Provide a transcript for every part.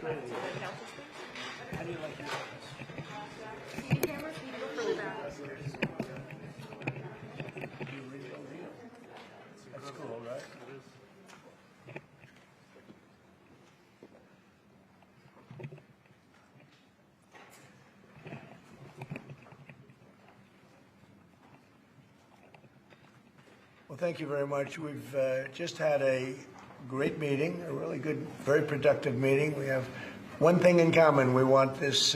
How do you like your That's cool, right? Well, thank you very much. We've just had a great meeting, a really good, very productive meeting. We have one thing in common. We want this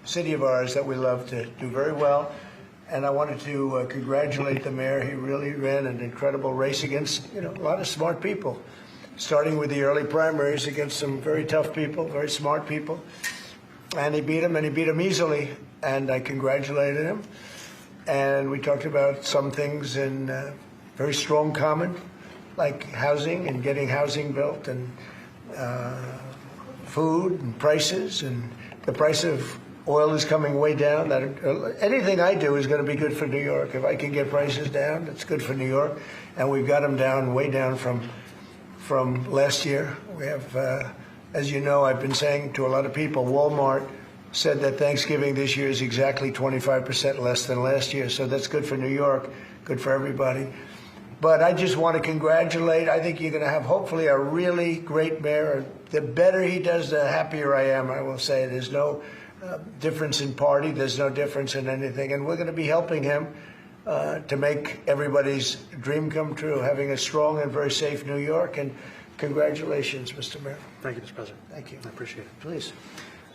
city of ours that we love to do very well. And I wanted to congratulate the mayor. He really ran an incredible race against, a lot of smart people, starting with the early primaries against some very tough people, very smart people. And he beat them easily. And I congratulated him. And we talked about some things in very strong common, like housing and getting housing built, and food and prices, and the price of oil is coming way down. That anything I do is going to be good for New York. If I can get prices down, it's good for New York, and we've got them down, way down from last year. We have, as you know, I've been saying to a lot of people, Walmart said that Thanksgiving this year is exactly 25% less than last year, so that's good for New York, good for everybody. But I just want to congratulate. I think you're going to have, hopefully, a really great mayor. The better he does, the happier I am, I will say. There's no difference in party. There's no difference in anything. And we're going to be helping him to make everybody's dream come true, having a strong and very safe New York. And congratulations, Mr. Mayor. Thank you, Mr. President. Thank you. I appreciate it. Please.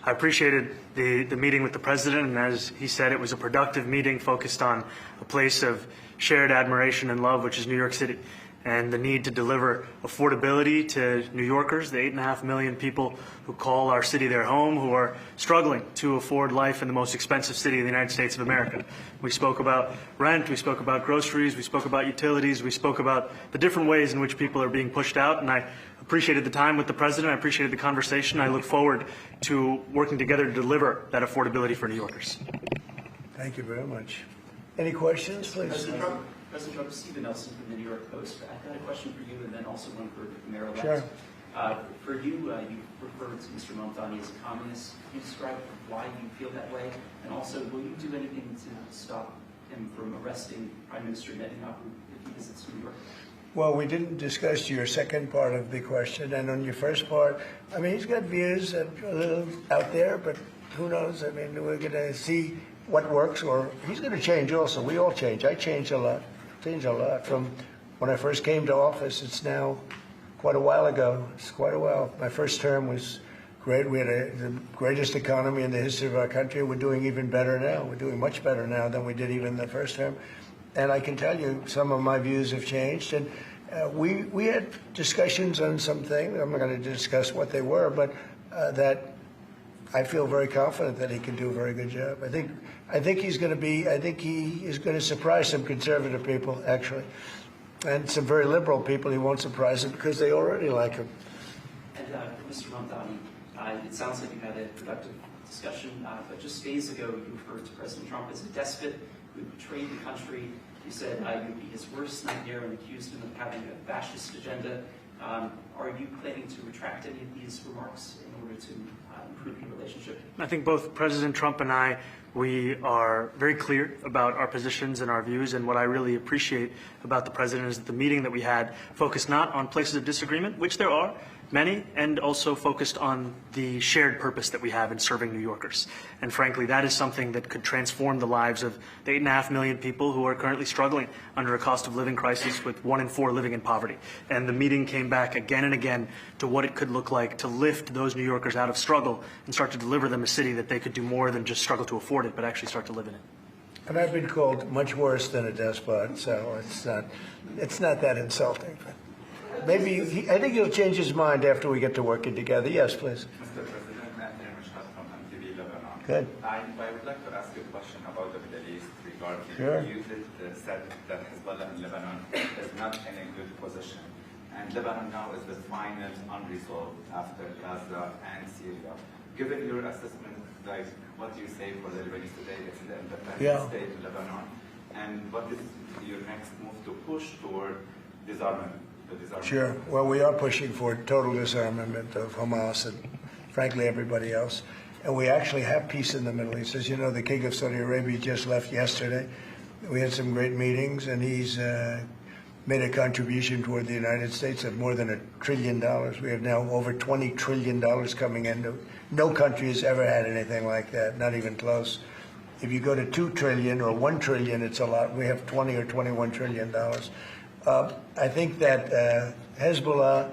I appreciated the meeting with the president, and as he said, it was a productive meeting focused on a place of shared admiration and love, which is New York City, and the need to deliver affordability to New Yorkers, the 8.5 million people who call our city their home, who are struggling to afford life in the most expensive city in the United States of America. We spoke about rent, we spoke about groceries, we spoke about utilities, we spoke about the different ways in which people are being pushed out, and I appreciated the time with the president. I appreciated the conversation. I look forward to working together to deliver that affordability for New Yorkers. Thank you very much. Any questions, please? President Trump, Stephen Nelson from the New York Post. I've got a question for you and then also one for Mayor-elect. Sure. For you, you referred to Mr. Mamdani as a communist. Can you describe why you feel that way? And also, will you do anything to stop him from arresting Prime Minister Netanyahu if he visits New York? Well, we didn't discuss your second part of the question, and on your first part, I mean, he's got views that are a little out there, but who knows? I mean, we're going to see what works, or he's going to change also. We all change. I changed a lot. From when I first came to office. It's now quite a while ago. It's quite a while. My first term was great. We had the greatest economy in the history of our country. We're doing even better now. We're doing much better now than we did even the first term. And I can tell you some of my views have changed. And we had discussions on some things. I'm not going to discuss what they were, but that I feel very confident that he can do a very good job. I think he's going to be. I think he is going to surprise some conservative people, actually, and some very liberal people. He won't surprise them because they already like him. And Mr. Mamdani, it sounds like you had a productive discussion, but just days ago you referred to President Trump as a despot who betrayed the country. You said you would be his worst nightmare and accused him of having a fascist agenda. Are you planning to retract any of these remarks in order to improve your relationship? I think both President Trump and I, we are very clear about our positions and our views, and what I really appreciate about the president is that the meeting that we had focused not on places of disagreement, which there are many, and also focused on the shared purpose that we have in serving New Yorkers. And frankly, that is something that could transform the lives of the 8.5 million people who are currently struggling under a cost of living crisis, with 1 in 4 living in poverty. And the meeting came back again and again to what it could look like to lift those New Yorkers out of struggle and start to deliver them a city that they could do more than just struggle to afford it, but actually start to live in it. And I've been called much worse than a despot, so it's not that insulting. Maybe I think he'll change his mind after we get to working together. Yes, please. Mr. President, from MTV Lebanon. Good. I would like to ask you a question about the Middle East regarding Sure. you said that Hezbollah in Lebanon is not in a good position. And Lebanon now is the final unresolved after Gaza and Syria. Given your assessment, like what you say for the Lebanese today, it's the independent state in Lebanon. And what is your next move to push toward disarmament? Sure. Well, we are pushing for total disarmament of Hamas and frankly, everybody else. And we actually have peace in the Middle East. As you know, the King of Saudi Arabia just left yesterday. We had some great meetings, and he's made a contribution toward the United States of more than $1 trillion. We have now over $20 trillion coming in. No country has ever had anything like that, not even close. If you go to 2 trillion or 1 trillion, it's a lot. We have 20 or 21 trillion dollars. I think that Hezbollah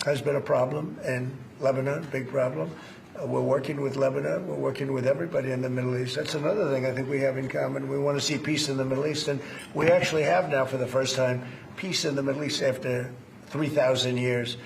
has been a problem in Lebanon, big problem. We're working with Lebanon. We're working with everybody in the Middle East. That's another thing I think we have in common. We want to see peace in the Middle East, and we actually have now, for the first time, peace in the Middle East after 3,000 years.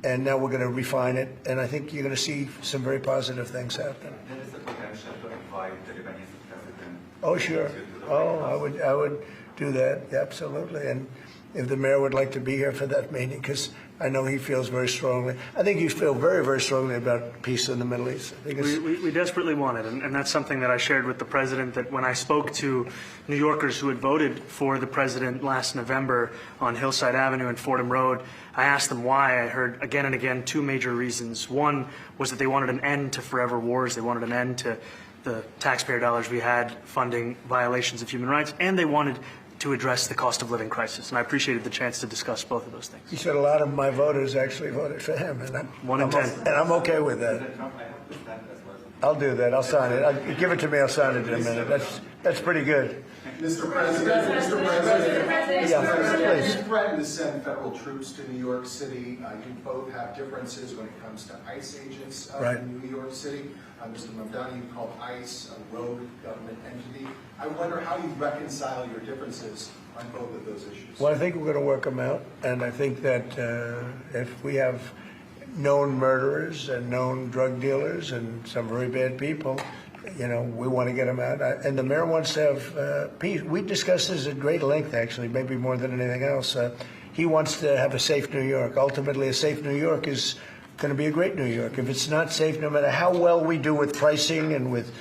And now we're going to refine it, and I think you're going to see some very positive things happen. There is a potential to invite the Lebanese president. Oh, sure. Oh, I would do that, absolutely. And if the mayor would like to be here for that meeting, because I know he feels very strongly. I think you feel very, very strongly about peace in the Middle East. I think we desperately want it, and that's something that I shared with the president, that when I spoke to New Yorkers who had voted for the president last November on Hillside Avenue and Fordham Road, I asked them why. I heard again and again 2 major reasons. One was that they wanted an end to forever wars. They wanted an end to the taxpayer dollars we had funding violations of human rights, and they wanted to address the cost of living crisis. And I appreciated the chance to discuss both of those things. He said a lot of my voters actually voted for him, and One in 10. And I'm okay with that. I'll do that. I'll sign it. Give it to me. I'll sign it in a minute. That's pretty good. Mr. President, Yeah, please. you threatened to send federal troops to New York City. You both have differences when it comes to ICE agents Right. in New York City. Mr. Mamdani, you called ICE a rogue government entity. I wonder how you reconcile your differences on both of those issues. Well, I think we're going to work them out, and I think that if we have known murderers and known drug dealers and some very bad people, you know, we want to get them out. And the mayor wants to have peace. We discussed this at great length, actually, maybe more than anything else. He wants to have a safe New York. Ultimately, a safe New York is going to be a great New York. If it's not safe, no matter how well we do with pricing and with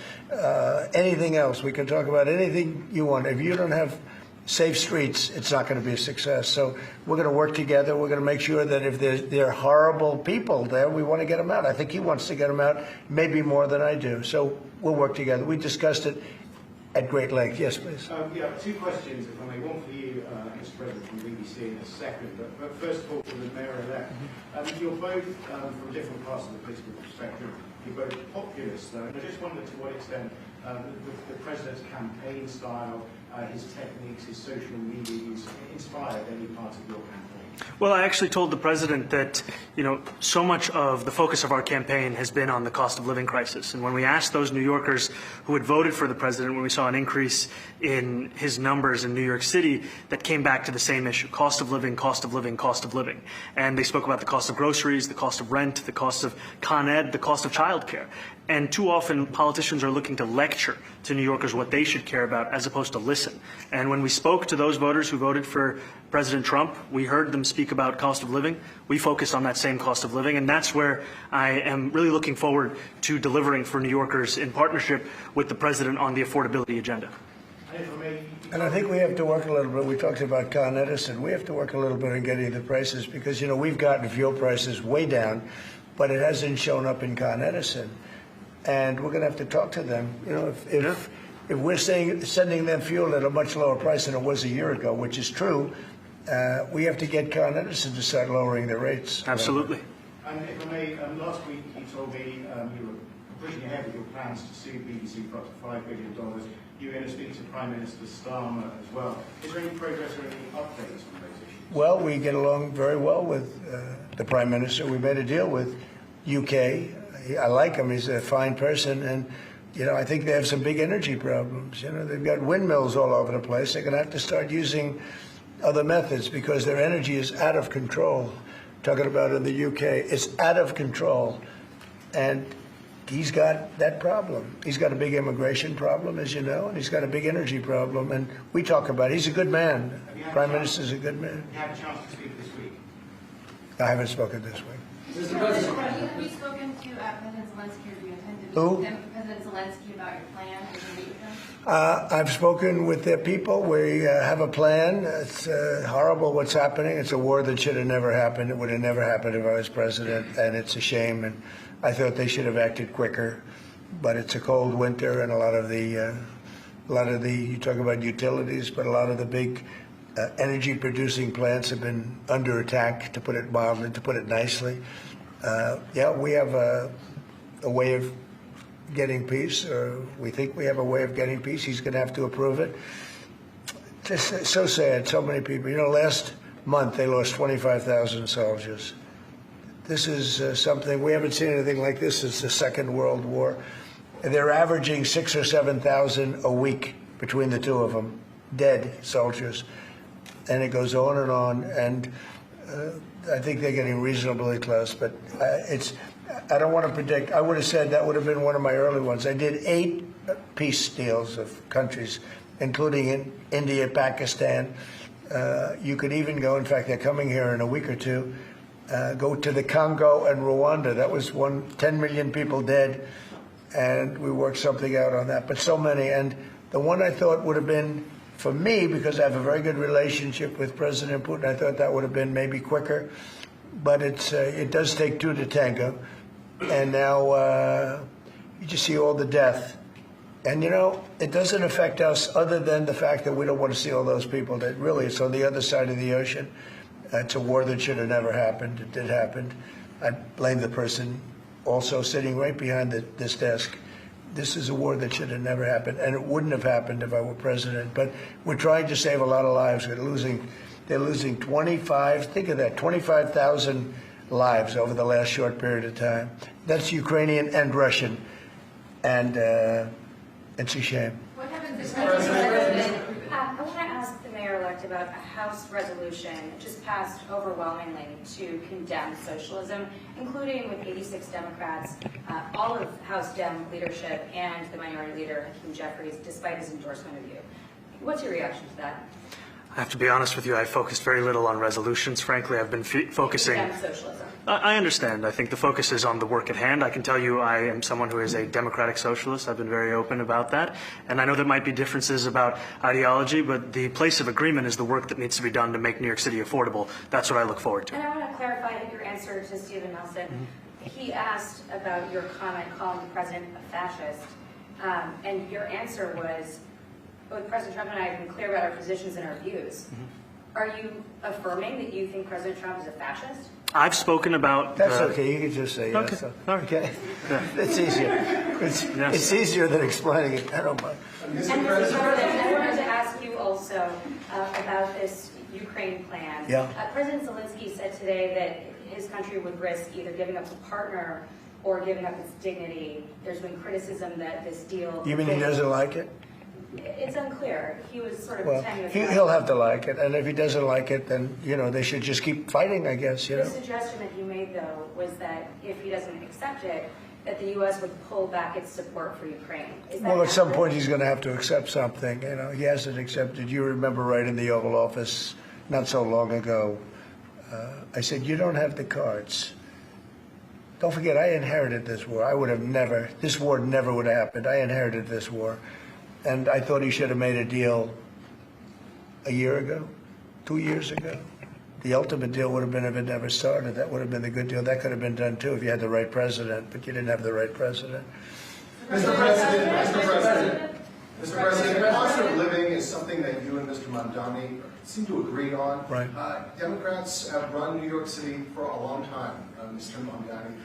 anything else, we can talk about anything you want. If you don't have safe streets, it's not going to be a success. So we're going to work together. We're going to make sure that if there are horrible people there, we want to get them out. I think he wants to get them out, maybe more than I do. So we'll work together. We discussed it at great length. Yes, please. Yeah, 2 questions, if I may. One for you, Mr. President, from BBC in a second. But first of all, for the mayor-elect. You're both from different parts of the political spectrum. You're both populists, though. And I just wondered to what extent the president's campaign style, his techniques, his social media use inspired any part of your campaign? Well, I actually told the president that, you know, so much of the focus of our campaign has been on the cost of living crisis. And when we asked those New Yorkers who had voted for the president, when we saw an increase in his numbers in New York City, that came back to the same issue: cost of living, cost of living, cost of living. And they spoke about the cost of groceries, the cost of rent, the cost of Con Ed, the cost of childcare. And too often politicians are looking to lecture to New Yorkers what they should care about as opposed to listen. And when we spoke to those voters who voted for President Trump, we heard them speak about cost of living. We focused on that same cost of living, and that's where I am really looking forward to delivering for New Yorkers in partnership with the president on the affordability agenda. And I think we have to work a little bit. We talked about Con Edison. We have to work a little bit on getting the prices, because, you know, we've gotten fuel prices way down, but it hasn't shown up in Con Edison. And we're going to have to talk to them. You know, if we're sending them fuel at a much lower price than it was a year ago, which is true, we have to get Con Edison to start lowering their rates. Absolutely. And if I may, last week you told me you were pushing ahead with your plans to sue BBC for up to $5 billion. You were going to speak to Prime Minister Starmer as well. Is there any progress or any updates on those issues? Well, we get along very well with the Prime Minister. We made a deal with UK. I like him. He's a fine person. And, you know, I think they have some big energy problems. You know, they've got windmills all over the place. They're going to have to start using other methods because their energy is out of control. Talking about in the UK, it's out of control. And he's got that problem. He's got a big immigration problem, as you know, and he's got a big energy problem. And we talk about it. He's a good man. Prime Minister's a good man. You had a chance to speak this week. I haven't spoken this week. Mr. President, have you spoken to President Zelensky, or do you intend to meet Who? with President Zelensky about your plan? Are you going to meet with him? I've spoken with their people. We have a plan. It's horrible what's happening. It's a war that should have never happened. It would have never happened if I was president, and it's a shame. And I thought they should have acted quicker. But it's a cold winter, and a lot of the you talk about utilities, but a lot of the big energy-producing plants have been under attack, to put it mildly, to put it nicely. Yeah, we have a way of getting peace, or we think we have a way of getting peace. He's going to have to approve it. Just so sad, so many people. You know, last month they lost 25,000 soldiers. This is something, we haven't seen anything like this since the Second World War. They're averaging 6,000 or 7,000 a week between the two of them, dead soldiers. And it goes on, and I think they're getting reasonably close, but I don't want to predict. I would have said that would have been one of my early ones. I did 8 peace deals of countries, including in India, Pakistan. You could even go, in fact, they're coming here in a week or two, go to the Congo and Rwanda. That was 10 million people dead, and we worked something out on that. But so many, and the one I thought would have been, for me, because I have a very good relationship with President Putin, I thought that would have been maybe quicker. But it does take 2 to tango. And now you just see all the death. And, you know, it doesn't affect us other than the fact that we don't want to see all those people that really, it's on the other side of the ocean. It's a war that should have never happened. It did happen. I blame the person also sitting right behind this desk. This is a war that should have never happened, and it wouldn't have happened if I were president. But we're trying to save a lot of lives. They're losing 25, think of that, 25,000 lives over the last short period of time. That's Ukrainian and Russian, and it's a shame. What happens if I want to ask the mayor-elect about a House resolution just passed overwhelmingly to condemn socialism, including with 86 Democrats, all of House Dem leadership, and the minority leader, Hakeem Jeffries, despite his endorsement of you. What's your reaction to that? I have to be honest with you, I focused very little on resolutions. Frankly, I've been focusing... Condemn socialism. I understand. I think the focus is on the work at hand. I can tell you I am someone who is a democratic socialist. I've been very open about that. And I know there might be differences about ideology, but the place of agreement is the work that needs to be done to make New York City affordable. That's what I look forward to. And I want to clarify your answer to Stephen Nelson. He asked about your comment calling the president a fascist, and your answer was, both President Trump and I have been clear about our positions and our views. Are you affirming that you think President Trump is a fascist? I've spoken about... That's okay. You can just say yes. Okay. All right. Okay. It's easier. It's easier than explaining it. I don't mind. And Mr. President, I wanted to ask you also about this Ukraine plan. Yeah. President Zelensky said today that his country would risk either giving up a partner or giving up its dignity. There's been criticism that this deal... You mean he doesn't like it? It's unclear. He was sort of Well, pretending... he'll have to like it, and if he doesn't like it, then, you know, they should just keep fighting, I guess, you The know. suggestion that you made, though, was that if he doesn't accept it, that the U.S. would pull back its support for Ukraine. Is that Well, at some accurate? point, he's going to have to accept something, you know. He hasn't accepted. You remember right in the Oval Office not so long ago, I said, you don't have the cards. Don't forget, I inherited this war. I would have never, this war never would have happened. I inherited this war. And I thought he should have made a deal a year ago, 2 years ago. The ultimate deal would have been if it never started. That would have been the good deal. That could have been done, too, if you had the right president, but you didn't have the right president. Mr. President, cost of living is something that you and Mr. Mamdani seem to agree on. Right. Democrats have run New York City for a long time, Mr. Mamdani.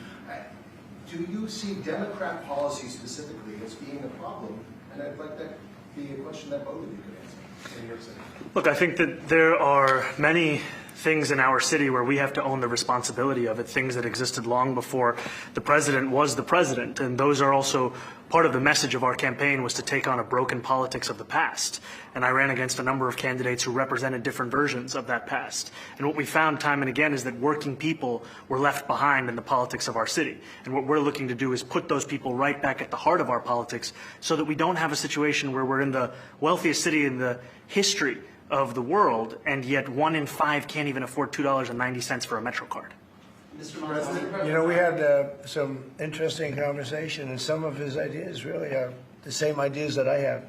Do you see Democrat policy specifically as being a problem? And I'd like that to be a question that both of you could answer in New York City. Look, I think that there are many things in our city where we have to own the responsibility of it, things that existed long before the president was the president. And those are also part of the message of our campaign, was to take on a broken politics of the past. And I ran against a number of candidates who represented different versions of that past. And what we found time and again is that working people were left behind in the politics of our city. And what we're looking to do is put those people right back at the heart of our politics so that we don't have a situation where we're in the wealthiest city in the history of the world, and yet 1 in 5 can't even afford $2.90 for a Metro card. Mr. Mamdani. You know, we had some interesting conversation, and some of his ideas really are the same ideas that I have.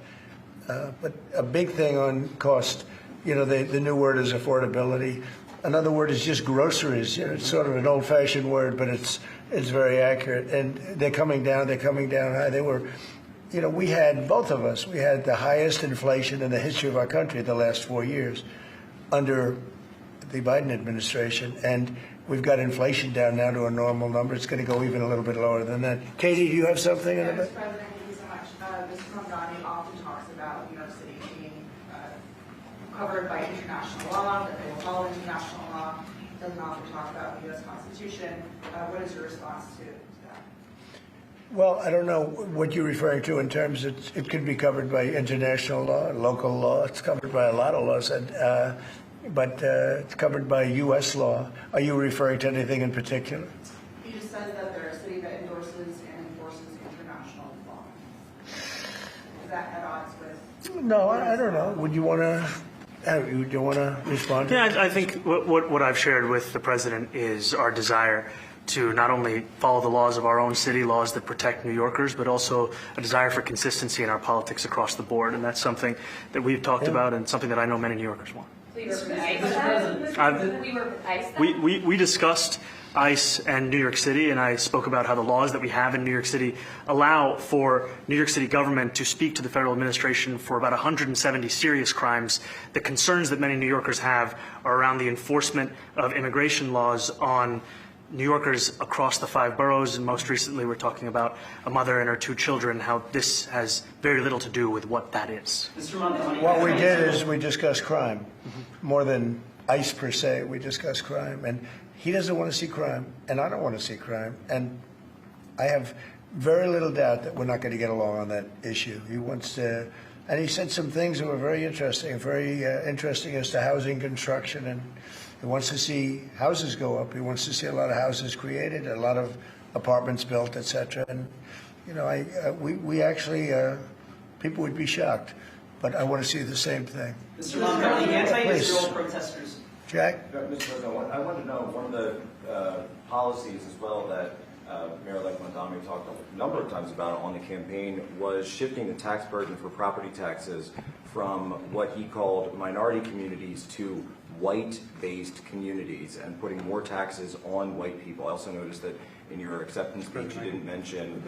But a big thing on cost, you know, the new word is affordability. Another word is just groceries. You know, it's sort of an old-fashioned word, but it's very accurate. And they're coming down high. They were, you know, we had, both of us, we had the highest inflation in the history of our country the last 4 years under the Biden administration. And we've got inflation down now to a normal number. It's going to go even a little bit lower than that. Katie, do you have something in a bit? Mr. President, thank you so much. Mr. Mamdani often talks about New York City being covered by international law, that they will follow international law. Doesn't often talk about the U.S. Constitution. What is your response to that? Well, I don't know what you're referring to in terms of it could be covered by international law, local law. It's covered by a lot of laws, but it's covered by U.S. law. Are you referring to anything in particular? He just says that they're a city that endorses and enforces international law. Is that at odds with? No, I don't know. Would you want to? Do you want to respond to Yeah, I think what I've shared with the president is our desire to not only follow the laws of our own city, laws that protect New Yorkers, but also a desire for consistency in our politics across the board. And that's something that we've talked about and something that I know many New Yorkers want. We were with ICE. We were with ICE. We discussed ICE and New York City, and I spoke about how the laws that we have in New York City allow for New York City government to speak to the federal administration for about 170 serious crimes. The concerns that many New Yorkers have are around the enforcement of immigration laws on New Yorkers across the 5 boroughs, and most recently we're talking about a mother and her 2 children, how this has very little to do with what that is. Mr. Mamdani. What we did is we discussed crime, more than ICE per se. We discussed crime, and he doesn't want to see crime, and I don't want to see crime, and I have very little doubt that we're not going to get along on that issue. He wants to, and he said some things that were very interesting as to housing construction, and he wants to see houses go up. He wants to see a lot of houses created, a lot of apartments built, etc. And you know, we actually people would be shocked, but I want to see the same thing. Mr. Mamdani, anti-Israel protesters. Jack? Mr. President, I want to know, one of the policies as well that Mayor-elect Mamdani talked a number of times about on the campaign was shifting the tax burden for property taxes from what he called minority communities to white-based communities and putting more taxes on white people. I also noticed that in your acceptance speech you didn't mention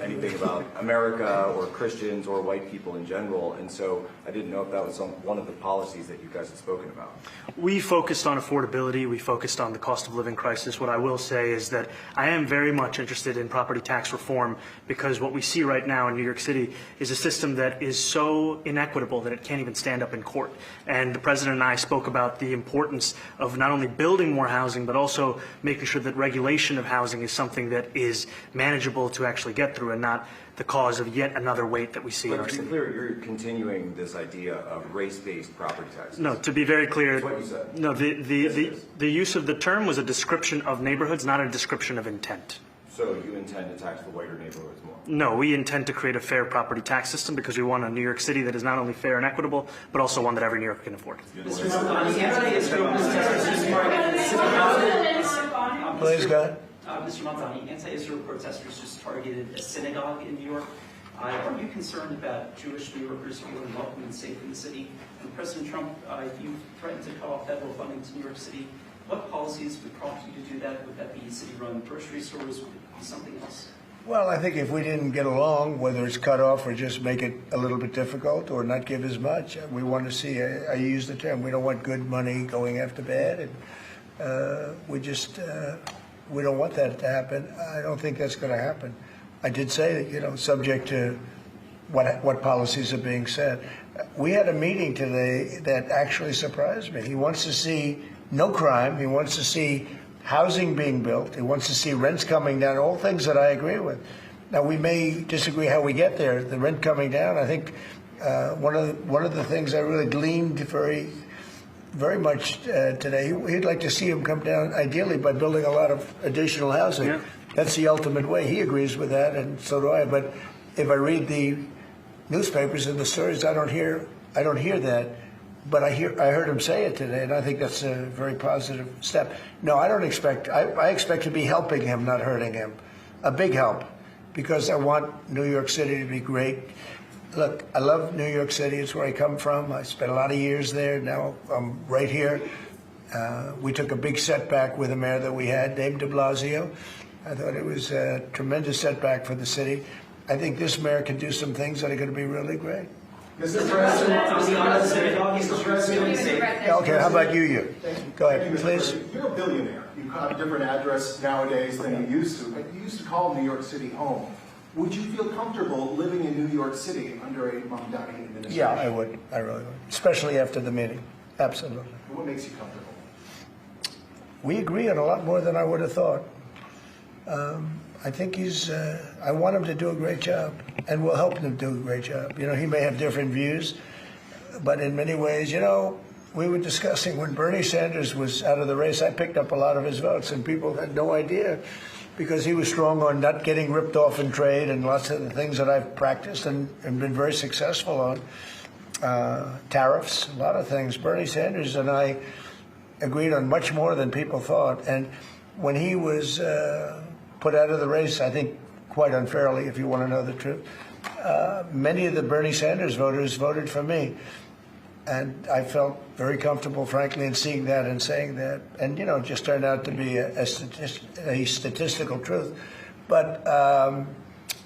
anything about America or Christians or white people in general, and so I didn't know if that was one of the policies that you guys had spoken about. We focused on affordability. We focused on the cost of living crisis. What I will say is that I am very much interested in property tax reform, because what we see right now in New York City is a system that is so inequitable that it can't even stand up in court. And the president and I spoke about the importance of not only building more housing, but also making sure that regulation of housing is something that is manageable to actually get through and not the cause of yet another weight that we see in our But to city. be clear, you're continuing this idea of race-based property taxes. No, to be very clear, That's what you said. no, the use of the term was a description of neighborhoods, not a description of intent. So you intend to tax the whiter neighborhoods more? No, we intend to create a fair property tax system because we want a New York City that is not only fair and equitable, but also one that every New Yorker can afford. Mr. Mamdani, anti-Israel protesters just targeted city hall. Please, go ahead. Mr. Mamdani, anti-Israel protesters just targeted a synagogue in New York. Are you concerned about Jewish New Yorkers feeling welcome and safe in the city? And President Trump, you threatened to cut off federal funding to New York City. What policies would prompt you to do that? Would that be city-run grocery stores? Would it be something else? Well, I think if we didn't get along, whether it's cut off or just make it a little bit difficult or not give as much, we want to see, I use the term, we don't want good money going after bad. And we don't want that to happen. I don't think that's going to happen. I did say that, you know, subject to what policies are being set. We had a meeting today that actually surprised me. He wants to see no crime. He wants to see housing being built. He wants to see rents coming down, all things that I agree with. Now, we may disagree how we get there. The rent coming down, I think one of the things I really gleaned very much today, he'd like to see him come down, ideally, by building a lot of additional housing. Yeah. That's the ultimate way. He agrees with that, and so do I. But if I read the newspapers and the stories, I don't hear that. but I heard him say it today, and I think that's a very positive step. No, I don't expect. I expect to be helping him, not hurting him. A big help, because I want New York City to be great. Look, I love New York City. It's where I come from. I spent a lot of years there. Now I'm right here. We took a big setback with the mayor that we had, Dave de Blasio. I thought it was a tremendous setback for the city. I think this mayor can do some things that are going to be really great. Mr. President, Okay, how about you? Go ahead, please. You're a billionaire. You have a different address nowadays than you used to, but you used to call New York City home. Would you feel comfortable living in New York City under a Mamdani administration? Yeah, I would. I really would. Especially after the meeting. Absolutely. What makes you comfortable? We agree on a lot more than I would have thought. I think I want him to do a great job, and we'll help him do a great job. You know, he may have different views, but in many ways, you know, we were discussing when Bernie Sanders was out of the race, I picked up a lot of his votes, and people had no idea, because he was strong on not getting ripped off in trade and lots of the things that I've practiced and been very successful on. Tariffs, a lot of things. Bernie Sanders and I agreed on much more than people thought. And when he was put out of the race, I think quite unfairly, if you want to know the truth, many of the Bernie Sanders voters voted for me. And I felt very comfortable, frankly, in seeing that and saying that. And, you know, it just turned out to be a statistical truth. But,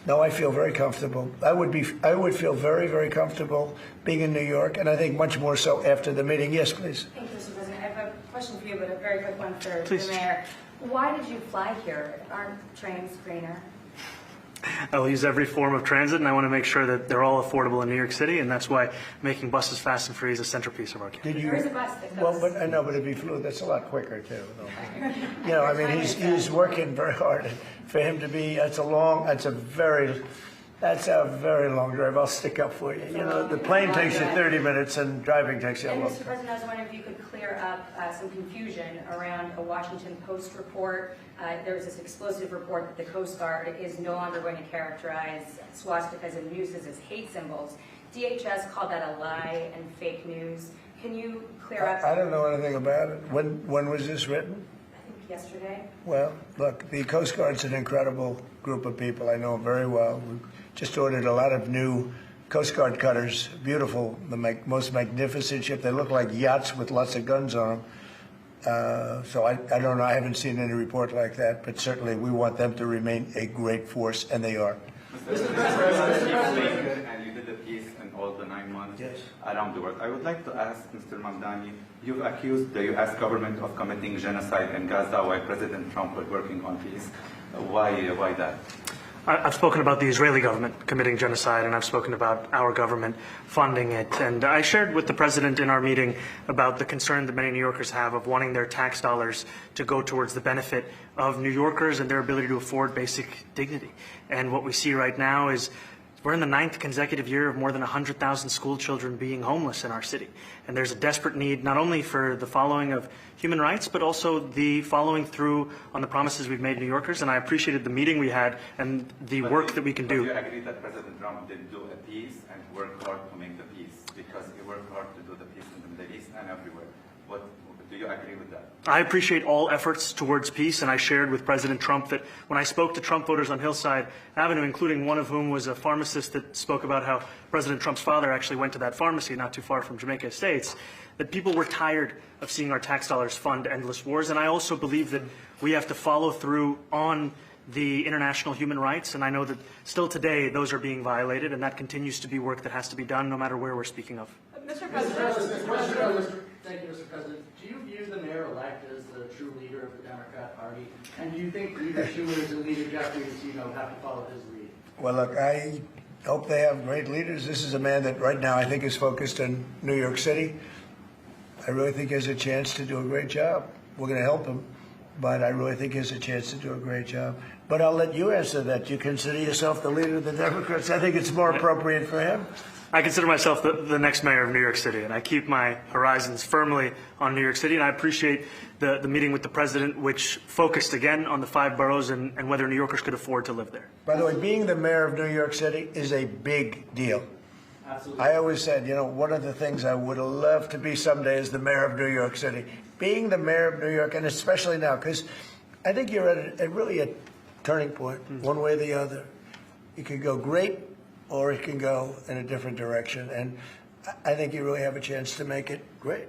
no, I feel very comfortable. I would feel very, very comfortable being in New York, and I think much more so after the meeting. Yes, please. Thank you, Mr. President. I have a question for you, but a very quick one for Please. the mayor. Why did you fly here? Aren't trains greener? I will use every form of transit, and I want to make sure that they're all affordable in New York City, and that's why making buses fast and free is a centerpiece of our campaign. There is a bus that goes. Well, but I know, but if he flew, that's a lot quicker too. You know, I mean, he's working very hard. For him to be, that's a very long drive. I'll stick up for you. You know, the plane takes you 30 minutes, and driving takes you a And long Mr. time. President, I was wondering if you could clear up some confusion around a Washington Post report. There was this explosive report that the Coast Guard is no longer going to characterize swastikas and nooses as hate symbols. DHS called that a lie and fake news. Can you clear up? I don't know anything about it. When was this written? I think yesterday. Well, look, the Coast Guard's an incredible group of people. I know them very well. We just ordered a lot of new Coast Guard cutters, beautiful, the most magnificent ship. They look like yachts with lots of guns on them. So I don't know. I haven't seen any report like that, but certainly we want them to remain a great force, and they are. Mr. President, and you did a piece in all the 9 months Yes. around the world. I would like to ask Mr. Mamdani, you've accused the U.S. government of committing genocide in Gaza while President Trump was working on peace. Why that? I've spoken about the Israeli government committing genocide, and I've spoken about our government funding it. And I shared with the president in our meeting about the concern that many New Yorkers have of wanting their tax dollars to go towards the benefit of New Yorkers and their ability to afford basic dignity. And what we see right now is we're in the 9th consecutive year of more than 100,000 school children being homeless in our city. And there's a desperate need not only for the following of human rights, but also the following through on the promises we've made New Yorkers. And I appreciated the meeting we had and the work that we can do. Do you agree that President Trump did do a peace and work hard to make the peace? Because he worked hard to do the peace in the Middle East and everywhere. Do you agree with that? I appreciate all efforts towards peace, and I shared with President Trump that when I spoke to Trump voters on Hillside Avenue, including one of whom was a pharmacist that spoke about how President Trump's father actually went to that pharmacy not too far from Jamaica Estates, that people were tired of seeing our tax dollars fund endless wars. And I also believe that we have to follow through on the international human rights, and I know that still today those are being violated, and that continues to be work that has to be done no matter where we're speaking of. Mr. Thank you, Mr. President. Do you view the mayor-elect as the true leader of the Democrat Party? And do you think Leader Schumer's and Leader Jeffries, have to follow his lead? Well, look, I hope they have great leaders. This is a man that right now I think is focused on New York City. I really think he has a chance to do a great job. We're going to help him, but I really think he has a chance to do a great job. But I'll let you answer that. You consider yourself the leader of the Democrats? I think it's more appropriate for him. I consider myself the next mayor of New York City, and I keep my horizons firmly on New York City, and I appreciate the meeting with the president, which focused again on the 5 boroughs and whether New Yorkers could afford to live there. By the way, being the mayor of New York City is a big deal. Absolutely. I always said, you know, one of the things I would love to be someday is the mayor of New York City. Being the mayor of New York, and especially now, because I think you're at really a turning point, one way or the other. It could go great, or it can go in a different direction. And I think you really have a chance to make it great.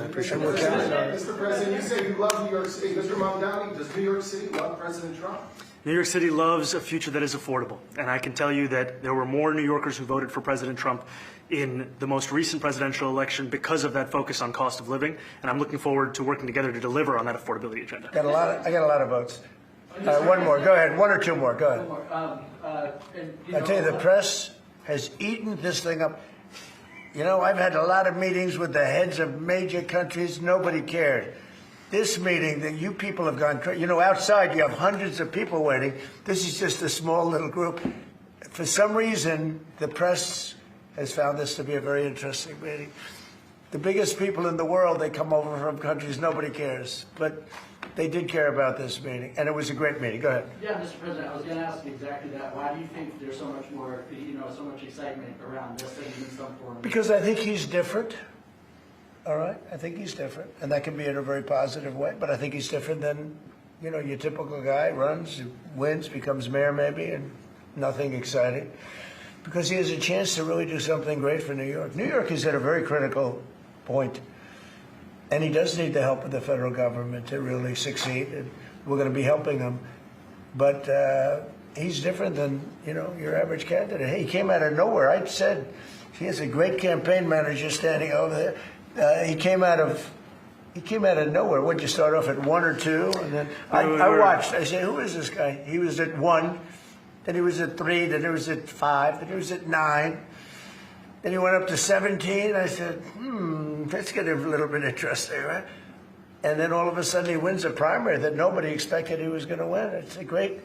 I appreciate Mr. what you're doing. Mr. President, you say you love New York City. Mr. Mamdani, does New York City love President Trump? New York City loves a future that is affordable. And I can tell you that there were more New Yorkers who voted for President Trump in the most recent presidential election because of that focus on cost of living. And I'm looking forward to working together to deliver on that affordability agenda. I got a lot of votes. One more. Go ahead. One or two more. Go ahead. One more. I tell you, the press has eaten this thing up. You know, I've had a lot of meetings with the heads of major countries. Nobody cared. This meeting that you people have gone crazy. You know, outside you have hundreds of people waiting. This is just a small little group. For some reason, the press has found this to be a very interesting meeting. The biggest people in the world, they come over from countries nobody cares. But they did care about this meeting, and it was a great meeting. Go ahead. Yeah, Mr. President, I was going to ask you exactly that. Why do you think there's so much more, so much excitement around this than in some form? Because I think he's different. All right? I think he's different. And that can be in a very positive way. But I think he's different than, you know, your typical guy runs, wins, becomes mayor maybe, and nothing exciting. Because he has a chance to really do something great for New York. New York is at a very critical point. And he does need the help of the federal government to really succeed. And we're going to be helping him. But he's different than, you know, your average candidate. Hey, he came out of nowhere. I said he has a great campaign manager standing over there. He came out of nowhere. What'd you start off at 1 or 2? And then I watched. I said, who is this guy? He was at 1, then he was at 3, then he was at 5, then he was at 9. Then he went up to 17. I said, let's get a little bit interesting, right? And then all of a sudden he wins a primary that nobody expected he was going to win. It's a great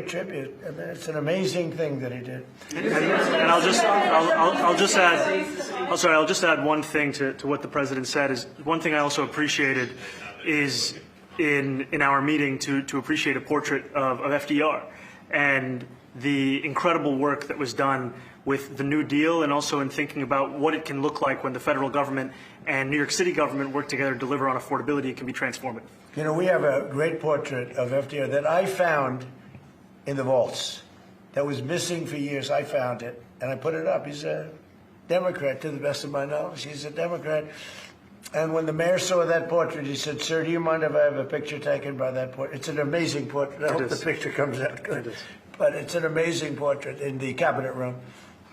tribute. I mean, it's an amazing thing that he did. And I'll just add one thing to what the president said. Is one thing I also appreciated is in our meeting to appreciate a portrait of FDR and the incredible work that was done with the New Deal, and also in thinking about what it can look like when the federal government and New York City government work together to deliver on affordability. It can be transformative. You know, we have a great portrait of FDR that I found in the vaults that was missing for years. I found it, and I put it up. He's a Democrat, to the best of my knowledge. He's a Democrat. And when the mayor saw that portrait, he said, "Sir, do you mind if I have a picture taken by that portrait?" It's an amazing portrait. I hope the picture comes out good. But it's an amazing portrait in the cabinet room.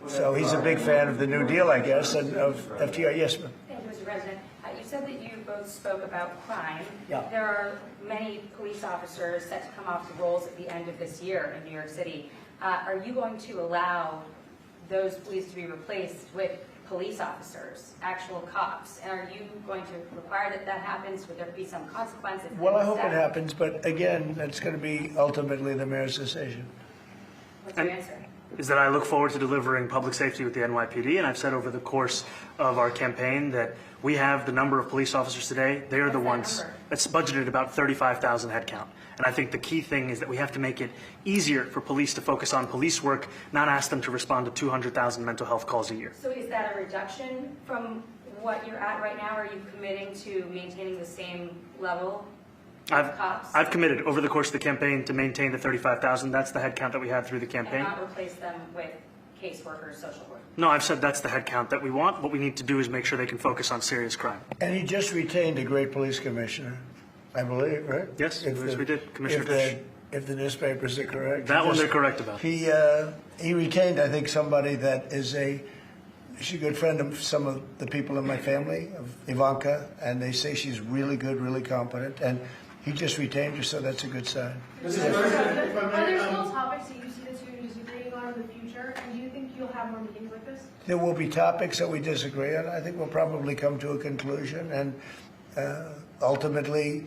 So he's a big fan of the New Deal, I guess, and of FDR. Yes, ma'am. Thank you, Mr. President. You said that you both spoke about crime. Yeah. There are many police officers set to come off the rolls at the end of this year in New York City. Are you going to allow those police to be replaced with police officers, actual cops? And are you going to require that that happens? Would there be some consequences? Well, I hope it happens, but again, that's going to be ultimately the mayor's decision. What's your answer? Is that I look forward to delivering public safety with the NYPD, and I've said over the course of our campaign that we have the number of police officers today. They are the ones that's budgeted about 35,000 headcount. And I think the key thing is that we have to make it easier for police to focus on police work, not ask them to respond to 200,000 mental health calls a year. So is that a reduction from what you're at right now? Are you committing to maintaining the same level of cops? I've committed over the course of the campaign to maintain the 35,000. That's the headcount that we had through the campaign. And not replace them with caseworkers, social work? No, I've said that's the headcount that we want. What we need to do is make sure they can focus on serious crime. And he just retained a great police commissioner, I believe, right? Yes, we did. Commissioner Fish. If the newspapers are correct. That one they're correct about. He retained, I think, somebody that is she's a good friend of some of the people in my family, of Ivanka, and they say she's really good, really competent, and he just retained her, so that's a good sign. Are there still topics that you see that you're disagreeing on in the future, and do you think you'll have more meetings like this? There will be topics that we disagree on. I think we'll probably come to a conclusion, and ultimately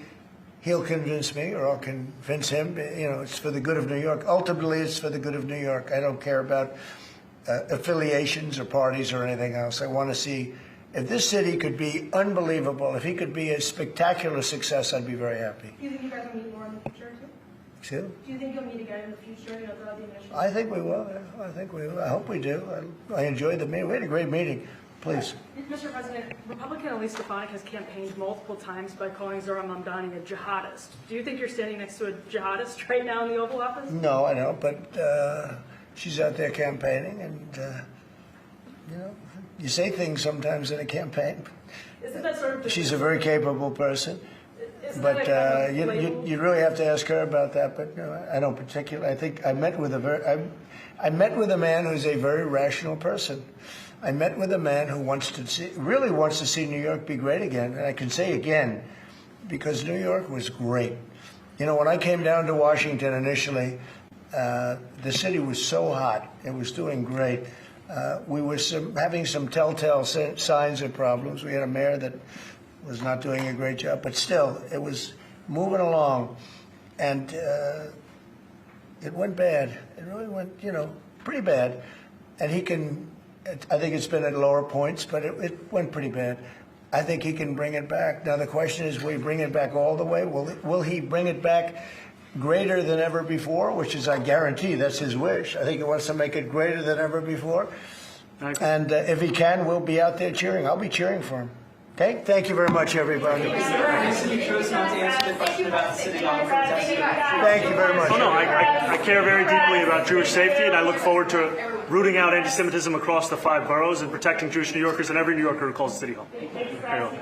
he'll convince me, or I'll convince him. You know, it's for the good of New York. Ultimately, it's for the good of New York. I don't care about affiliations or parties or anything else. I want to see if this city could be unbelievable, if he could be a spectacular success, I'd be very happy. Do you think you guys will meet more in the future, too? too. Do you think you'll meet again in the future, throughout the administration? I think we will. Yeah. I think we will. I hope we do. I enjoyed the meeting. We had a great meeting. Please. Mr. President, Republican Elise Stefanik has campaigned multiple times by calling Zohran Mamdani a jihadist. Do you think you're standing next to a jihadist right now in the Oval Office? No, I don't. But she's out there campaigning, and you say things sometimes in a campaign. Isn't that sort of She's a very capable person. Isn't But that a kind of label? you really have to ask her about that. But I don't particularly. I think I met with I met with a man who's a very rational person. I met with a man who really wants to see New York be great again. And I can say again, because New York was great. When I came down to Washington initially, the city was so hot. It was doing great. We were having some telltale signs of problems. We had a mayor that was not doing a great job, but still, it was moving along. And it went bad. It really went, pretty bad. And I think it's been at lower points, but it went pretty bad. I think he can bring it back. Now, the question is, will he bring it back all the way? Will he bring it back greater than ever before, which is, I guarantee, that's his wish. I think he wants to make it greater than ever before. And if he can, we'll be out there cheering. I'll be cheering for him. Okay? Thank you very much, everybody. You chose not to answer the question about the city hall. Thank you very much. Oh, no, I care very deeply about Jewish safety, and I look forward to rooting out anti-Semitism across the 5 boroughs and protecting Jewish New Yorkers and every New Yorker who calls the City Hall. Very well.